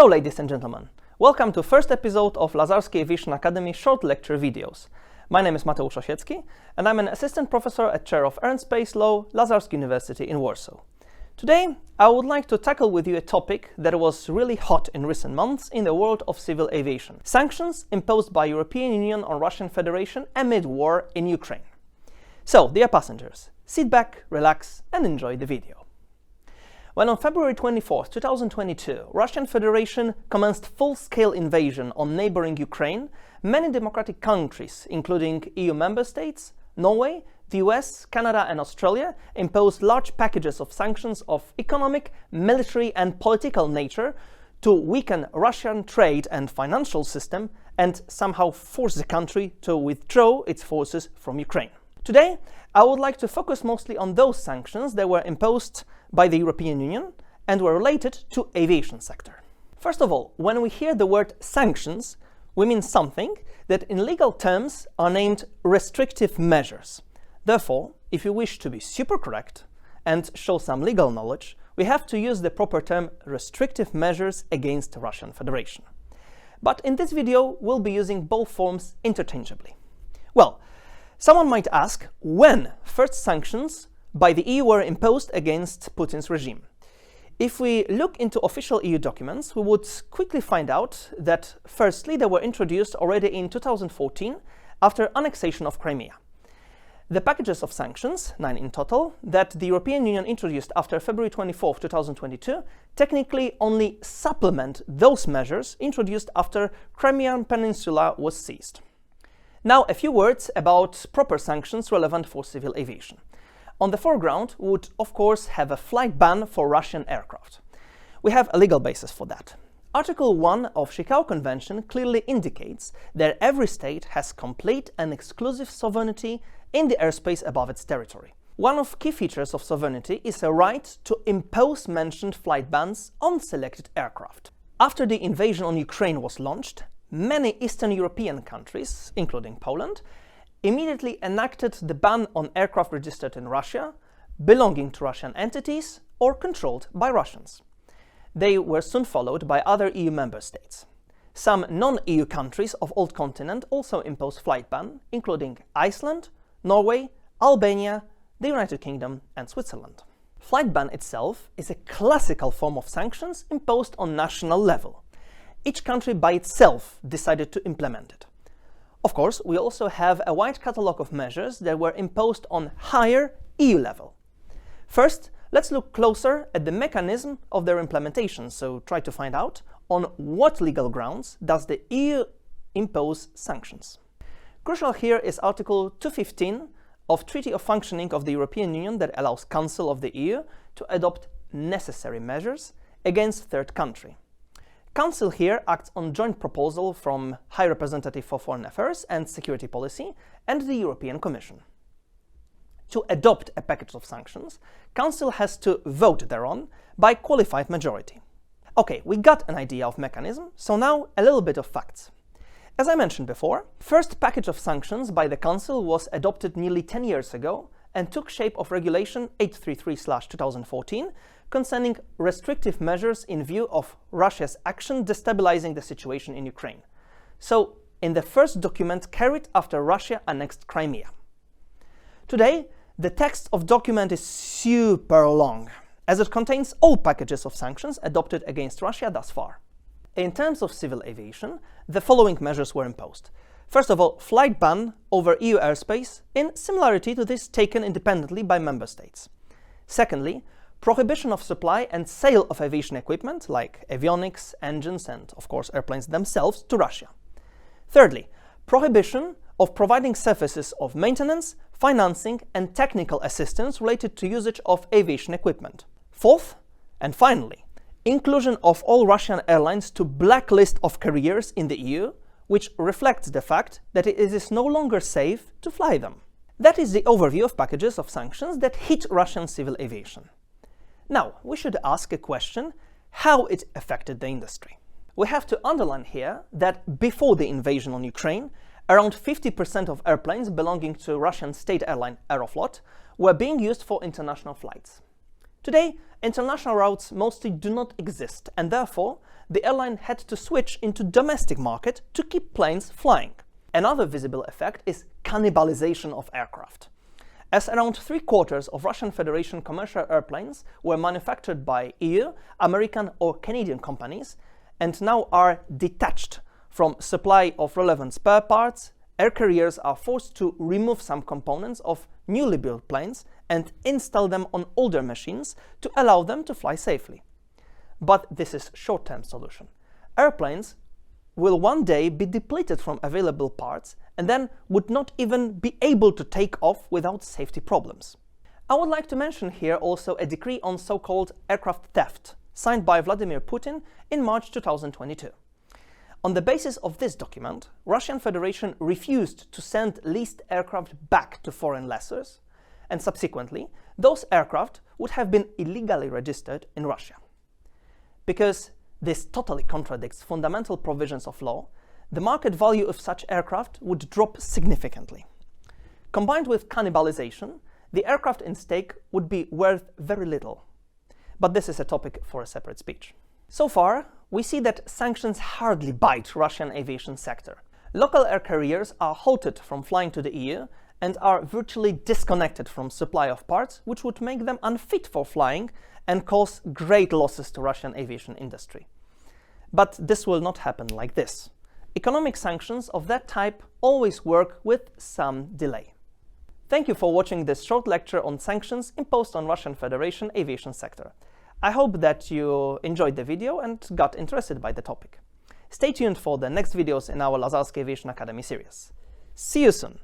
Hello ladies and gentlemen, welcome to first episode of Lazarski Aviation Academy short lecture videos. My name is Mateusz Osiecki and I'm an assistant professor at Chair of Air and Space Law, Lazarski University in Warsaw. Today I would like to tackle with you a topic that was really hot in recent months in the world of civil aviation. Sanctions imposed by European Union on Russian Federation amid war in Ukraine. So, dear passengers, sit back, relax and enjoy the video. When on February 24, 2022, Russian Federation commenced full-scale invasion on neighboring Ukraine, many democratic countries, including EU member states, Norway, the US, Canada and Australia, imposed large packages of sanctions of economic, military and political nature to weaken Russian trade and financial system and somehow force the country to withdraw its forces from Ukraine. Today, I would like to focus mostly on those sanctions that were imposed by the European Union and were related to aviation sector. First of all, when we hear the word sanctions, we mean something that in legal terms are named restrictive measures. Therefore, if you wish to be super correct and show some legal knowledge, we have to use the proper term restrictive measures against the Russian Federation. But in this video, we'll be using both forms interchangeably. Well, someone might ask when first sanctions by the EU were imposed against Putin's regime. If we look into official EU documents, we would quickly find out that firstly they were introduced already in 2014 after annexation of Crimea. The packages of sanctions, 9 in total, that the European Union introduced after February 24, 2022, technically only supplement those measures introduced after Crimean Peninsula was seized. Now a few words about proper sanctions relevant for civil aviation. On the foreground would, of course, have a flight ban for Russian aircraft. We have a legal basis for that. Article 1 of Chicago Convention clearly indicates that every state has complete and exclusive sovereignty in the airspace above its territory. One of key features of sovereignty is a right to impose mentioned flight bans on selected aircraft. After the invasion on Ukraine was launched, many Eastern European countries, including Poland, immediately enacted the ban on aircraft registered in Russia, belonging to Russian entities or controlled by Russians. They were soon followed by other EU member states. Some non-EU countries of old continent also imposed flight ban, including Iceland, Norway, Albania, the United Kingdom and Switzerland. Flight ban itself is a classical form of sanctions imposed on national level. Each country by itself decided to implement it. Of course, we also have a wide catalogue of measures that were imposed on higher EU level. First, let's look closer at the mechanism of their implementation, so try to find out on what legal grounds does the EU impose sanctions. Crucial here is Article 215 of Treaty of Functioning of the European Union that allows Council of the EU to adopt necessary measures against third country. Council here acts on joint proposal from High Representative for Foreign Affairs and Security Policy and the European Commission. To adopt a package of sanctions, Council has to vote thereon by qualified majority. Okay, we got an idea of mechanism, so now a little bit of facts. As I mentioned before, first package of sanctions by the Council was adopted nearly 10 years ago and took shape of Regulation 833/2014 concerning restrictive measures in view of Russia's action destabilizing the situation in Ukraine. So, in the first document carried after Russia annexed Crimea. Today, the text of document is super long, as it contains all packages of sanctions adopted against Russia thus far. In terms of civil aviation, the following measures were imposed. First of all, flight ban over EU airspace in similarity to this taken independently by member states. Secondly, prohibition of supply and sale of aviation equipment like avionics, engines and, of course, airplanes themselves to Russia. Thirdly, prohibition of providing services of maintenance, financing and technical assistance related to usage of aviation equipment. Fourth, and finally, inclusion of all Russian airlines to blacklist of carriers in the EU, which reflects the fact that it is no longer safe to fly them. That is the overview of packages of sanctions that hit Russian civil aviation. Now, we should ask a question, how it affected the industry. We have to underline here that before the invasion on Ukraine, around 50% of airplanes belonging to Russian state airline Aeroflot were being used for international flights. Today, international routes mostly do not exist, and therefore the airline had to switch into domestic market to keep planes flying. Another visible effect is cannibalization of aircraft. As around 3/4 of Russian Federation commercial airplanes were manufactured by EU, American or Canadian companies and now are detached from supply of relevant spare parts, air carriers are forced to remove some components of newly built planes and install them on older machines to allow them to fly safely. But this is a short-term solution. Airplanes will one day be depleted from available parts and then would not even be able to take off without safety problems. I would like to mention here also a decree on so-called aircraft theft, signed by Vladimir Putin in March 2022. On the basis of this document, Russian Federation refused to send leased aircraft back to foreign lessors, and subsequently, those aircraft would have been illegally registered in Russia. Because this totally contradicts fundamental provisions of law, the market value of such aircraft would drop significantly. Combined with cannibalization, the aircraft in stake would be worth very little. But this is a topic for a separate speech. So far, we see that sanctions hardly bite Russian aviation sector. Local air carriers are halted from flying to the EU and are virtually disconnected from supply of parts, which would make them unfit for flying and cause great losses to Russian aviation industry. But this will not happen like this. Economic sanctions of that type always work with some delay. Thank you for watching this short lecture on sanctions imposed on Russian Federation aviation sector. I hope that you enjoyed the video and got interested by the topic. Stay tuned for the next videos in our Lazarski Aviation Academy series. See you soon!